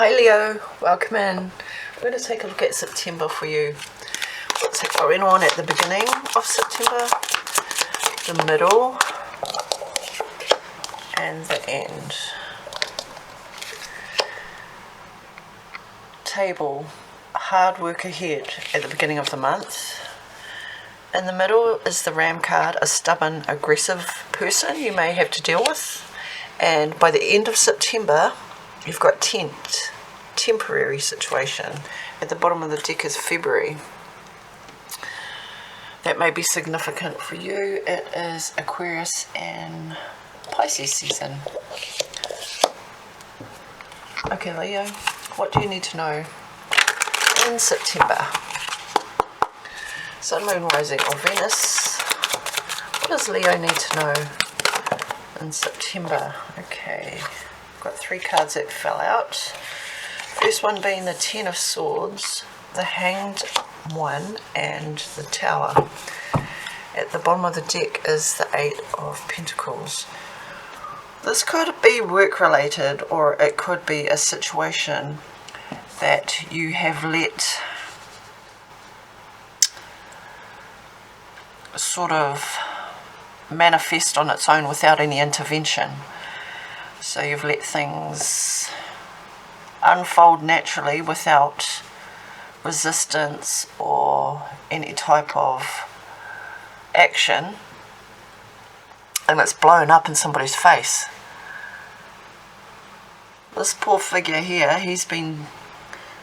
Hi Leo, welcome in. We're going to take a look at September for you. What's going on at the beginning of September, the middle, and the end. Table, hard work ahead at the beginning of the month. In the middle is the Ram card, a stubborn, aggressive person you may have to deal with. And by the end of September, you've got temporary situation. At the bottom of the deck is February. That may be significant for you. It is Aquarius and Pisces season. Okay, Leo, what do you need to know in September? Sun, Moon, Rising, or Venus. What does Leo need to know in September? Okay, I've got 3 cards that fell out. First one being the Ten of Swords, the Hanged One, and the Tower. At the bottom of the deck is the Eight of Pentacles. This could be work related, or it could be a situation that you have let sort of manifest on its own without any intervention. So you've let things unfold naturally without resistance or any type of action, and it's blown up in somebody's face. This poor figure here, he's been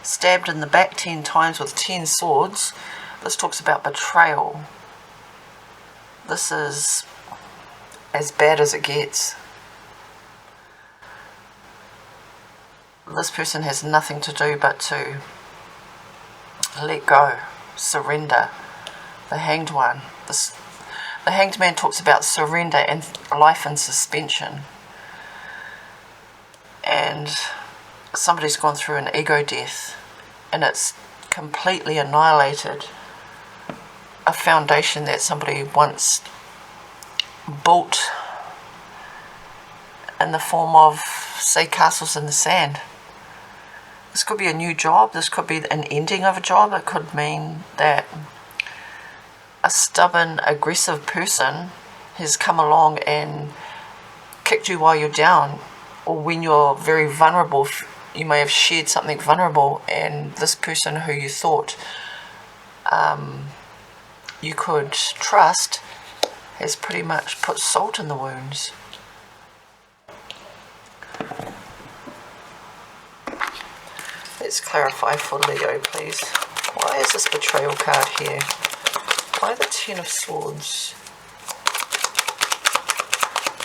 stabbed in the back 10 times with 10 swords. This talks about betrayal. This is as bad as it gets. This person has nothing to do but to let go, surrender. The Hanged One. The Hanged Man talks about surrender and life in suspension. And somebody's gone through an ego death, and it's completely annihilated a foundation that somebody once built in the form of, say, castles in the sand. This could be a new job, this could be an ending of a job, it could mean that a stubborn, aggressive person has come along and kicked you while you're down, or when you're very vulnerable. You may have shared something vulnerable, and this person who you thought you could trust has pretty much put salt in the wounds. Let's clarify for Leo, please. Why is this betrayal card here? Why the Ten of Swords?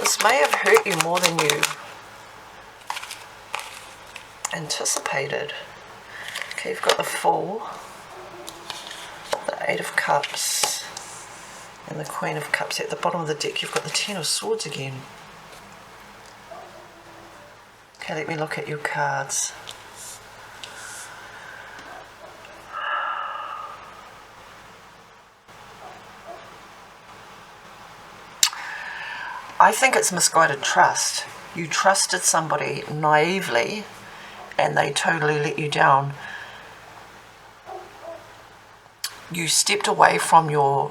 This may have hurt you more than you anticipated. Okay, you've got the Fool, the Eight of Cups, and the Queen of Cups. At the bottom of the deck, you've got the Ten of Swords again. Okay, let me look at your cards. I think it's misguided trust. You trusted somebody naively and they totally let you down. You stepped away from your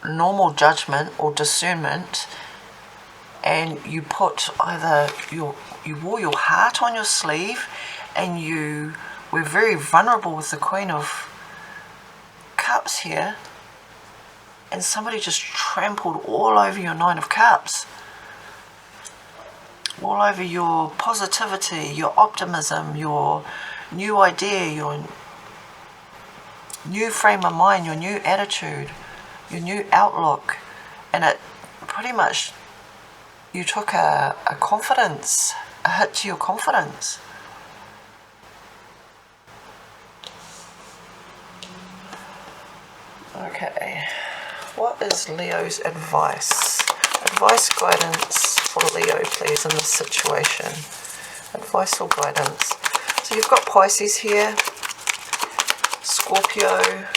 normal judgment or discernment, and you put you wore your heart on your sleeve, and you were very vulnerable with the Queen of Cups here, and somebody just trampled all over your Nine of Cups. All over your positivity, your optimism, your new idea, your new frame of mind, your new attitude, your new outlook. And it pretty much, you took a confidence, a hit to your confidence. Okay, what is Leo's advice? Advice, guidance for Leo, please, in this situation. Advice or guidance. So you've got Pisces here, Scorpio,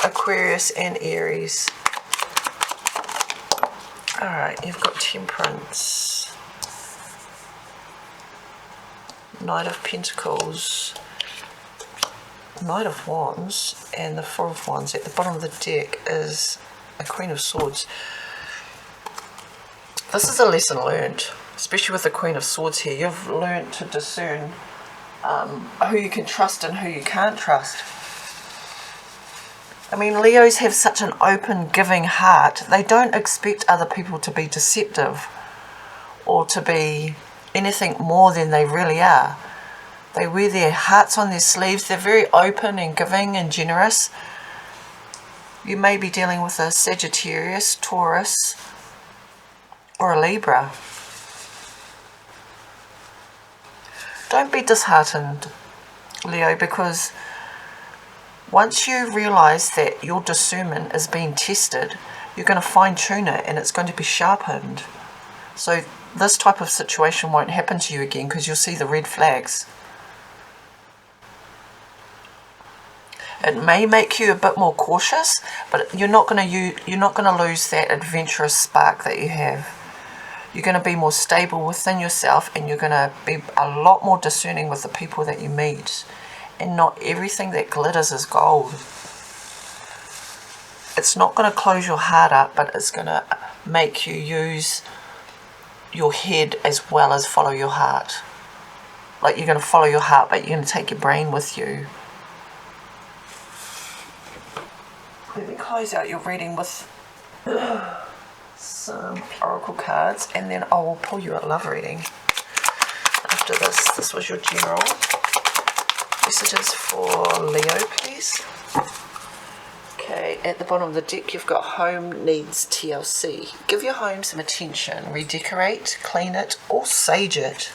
Aquarius, and Aries. Alright, you've got Temperance, Knight of Pentacles, Knight of Wands, and the Four of Wands. At the bottom of the deck is a Queen of Swords. This is a lesson learned, especially with the Queen of Swords here. You've learned to discern who you can trust and who you can't trust. I mean, Leos have such an open, giving heart. They don't expect other people to be deceptive or to be anything more than they really are. They wear their hearts on their sleeves. They're very open and giving and generous. You may be dealing with a Sagittarius, Taurus, or a Libra. Don't be disheartened, Leo, because once you realize that your discernment is being tested, you're going to fine-tune it and it's going to be sharpened. So this type of situation won't happen to you again because you'll see the red flags. It may make you a bit more cautious, but you're not going to lose that adventurous spark that you have. You're going to be more stable within yourself, and you're going to be a lot more discerning with the people that you meet. And not everything that glitters is gold. It's not going to close your heart up, but it's going to make you use your head as well as follow your heart. Like, you're going to follow your heart, but you're going to take your brain with you. Let me close out your reading with some oracle cards, and then I will pull you a love reading after this. This was your general. Messages for Leo, please. Okay, at the bottom of the deck you've got home needs TLC. Give your home some attention. Redecorate, clean it, or sage it.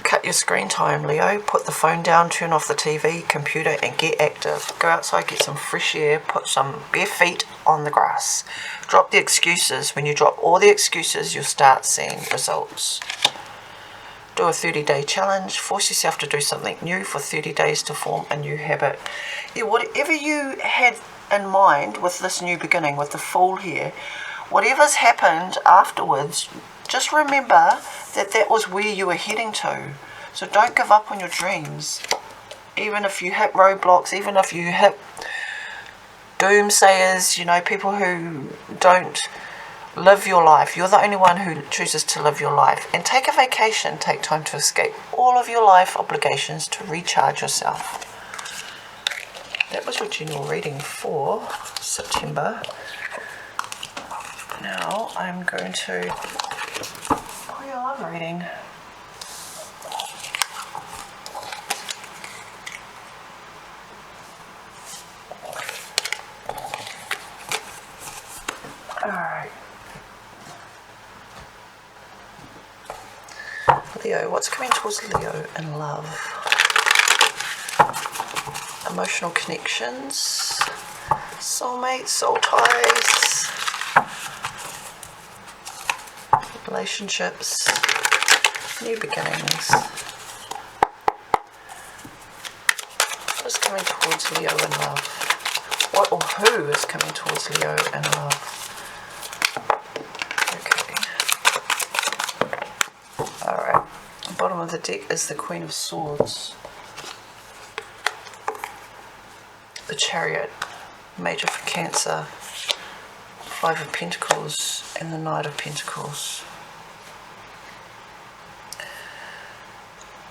Cut your screen time, Leo. Put the phone down, turn off the TV, computer, and get active. Go outside, get some fresh air, put some bare feet on the grass. Drop the excuses. When you drop all the excuses, you'll start seeing results. Do a 30-day challenge. Force yourself to do something new for 30 days to form a new habit. Yeah, whatever you had in mind with this new beginning, with the Fool here, whatever's happened afterwards, just remember that that was where you were heading to. So don't give up on your dreams. Even if you hit roadblocks, even if you hit doomsayers, you know, people who don't live your life. You're the only one who chooses to live your life. And take a vacation, take time to escape all of your life obligations to recharge yourself. That was your general reading for September. Now I'm going to pull your love reading. Alright. Leo, what's coming towards Leo in love? Emotional connections, soulmates, soul ties, relationships, new beginnings. What is coming towards Leo in love? What or who is coming towards Leo in love? Alright, the bottom of the deck is the Queen of Swords, the Chariot, Major for Cancer, Five of Pentacles, and the Knight of Pentacles.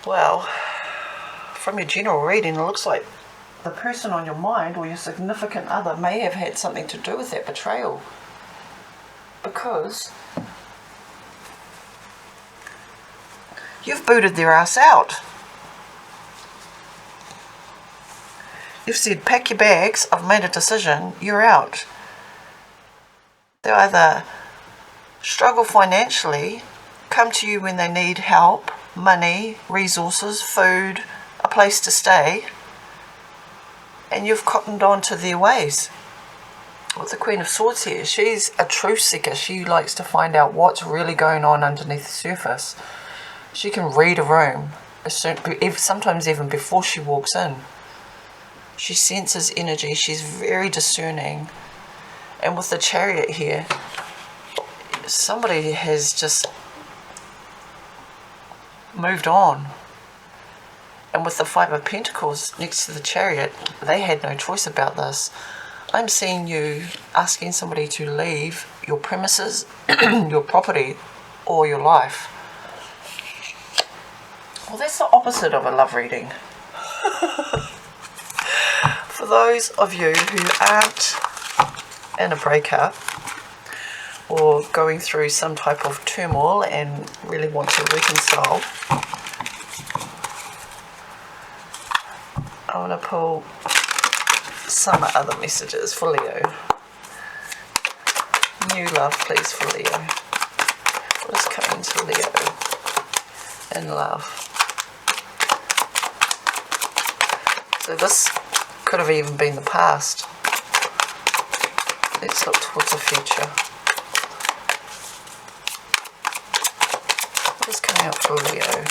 Well, from your general reading, it looks like the person on your mind or your significant other may have had something to do with that betrayal, because you've booted their ass out. You've said, pack your bags, I've made a decision, you're out. They either struggle financially, come to you when they need help, money, resources, food, a place to stay, and you've cottoned on to their ways. With the Queen of Swords here, she's a truth seeker. She likes to find out what's really going on underneath the surface. She can read a room, sometimes even before she walks in. She senses energy. She's very discerning. And with the Chariot here, somebody has just moved on. And with the Five of Pentacles next to the Chariot, they had no choice about this. I'm seeing you asking somebody to leave your premises, your property, or your life. Well, that's the opposite of a love reading. For those of you who aren't in a breakup or going through some type of turmoil and really want to reconcile, I want to pull some other messages for Leo. New love, please, for Leo. What is coming to Leo in love? So this could have even been the past. Let's look towards the future. What is coming up for Leo?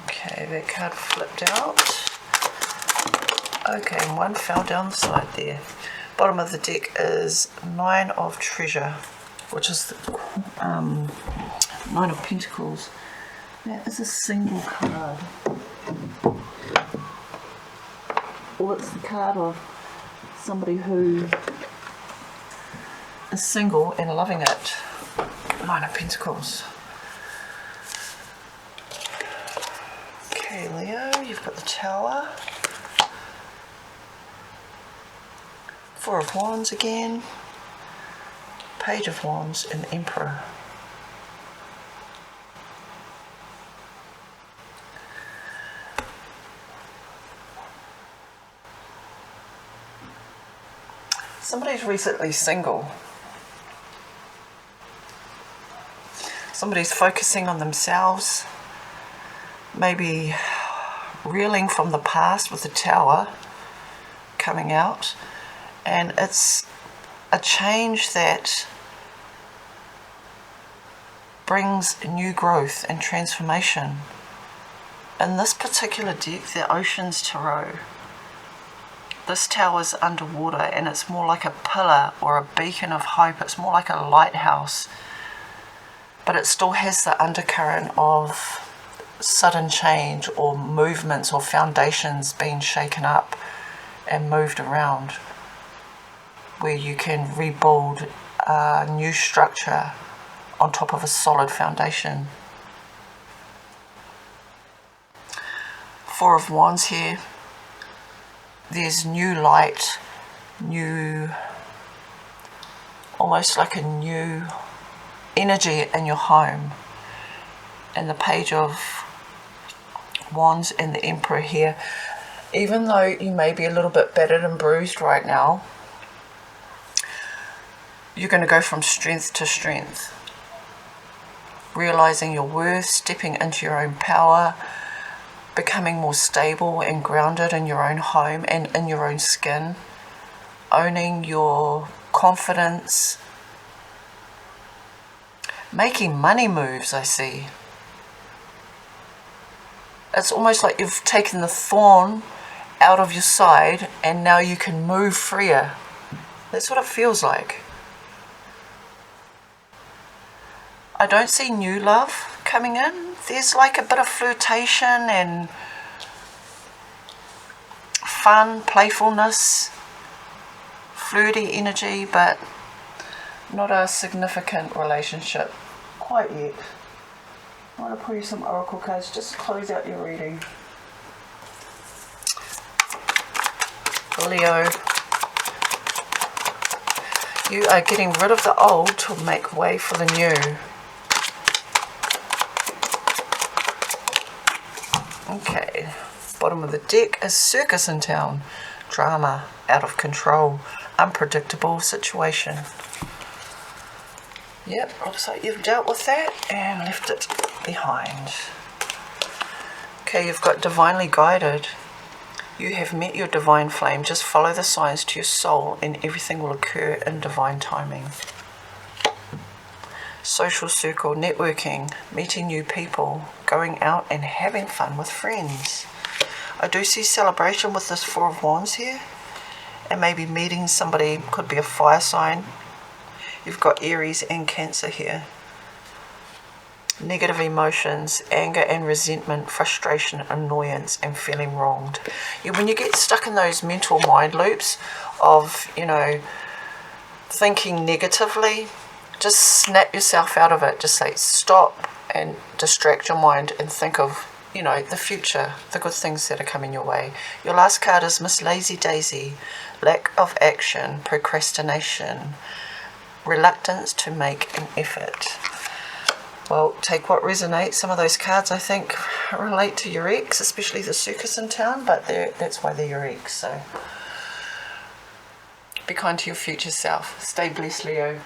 Okay, that card flipped out. Okay, and one fell down the side there. Bottom of the deck is Nine of Treasure, which is the Nine of Pentacles. That is a single card. Or it's the card of somebody who is single and loving it. Nine of Pentacles. Okay, Leo, you've got the Tower. Four of Wands again. Page of Wands and the Emperor. Somebody's recently single. Somebody's focusing on themselves. Maybe reeling from the past with the Tower coming out. And it's a change that brings new growth and transformation. In this particular deck, the Ocean's Tarot, this tower's underwater and it's more like a pillar or a beacon of hope. It's more like a lighthouse, but it still has the undercurrent of sudden change or movements or foundations being shaken up and moved around, where you can rebuild a new structure on top of a solid foundation. Four of Wands here. There's new light, new, almost like a new energy in your home. And the Page of Wands and the Emperor here. Even though you may be a little bit battered and bruised right now, you're going to go from strength to strength. Realizing your worth, stepping into your own power, becoming more stable and grounded in your own home and in your own skin, owning your confidence, making money moves, I see. It's almost like you've taken the thorn out of your side and now you can move freer. That's what it feels like. I don't see new love coming in. There's like a bit of flirtation and fun, playfulness, flirty energy, but not a significant relationship quite yet. I want to pull you some oracle cards just to close out your reading. Leo, you are getting rid of the old to make way for the new. Okay, bottom of the deck is circus in town. Drama, out of control, unpredictable situation. Yep, looks like you've dealt with that and left it behind. Okay, you've got divinely guided. You have met your divine flame. Just follow the signs to your soul and everything will occur in divine timing. Social circle, networking, meeting new people, going out and having fun with friends. I do see celebration with this Four of Wands here, and maybe meeting somebody, could be a fire sign. You've got Aries and Cancer here. Negative emotions, anger and resentment, frustration, annoyance, and feeling wronged. When you get stuck in those mental mind loops of, you know, thinking negatively, just snap yourself out of it. Just say stop and distract your mind and think of, you know, the future, the good things that are coming your way. Your last card is Miss Lazy Daisy. Lack of action, procrastination, reluctance to make an effort. Well, take what resonates. Some of those cards, I think, relate to your ex, especially the circus in town, but that's why they're your ex. So be kind to your future self. Stay blessed, Leo.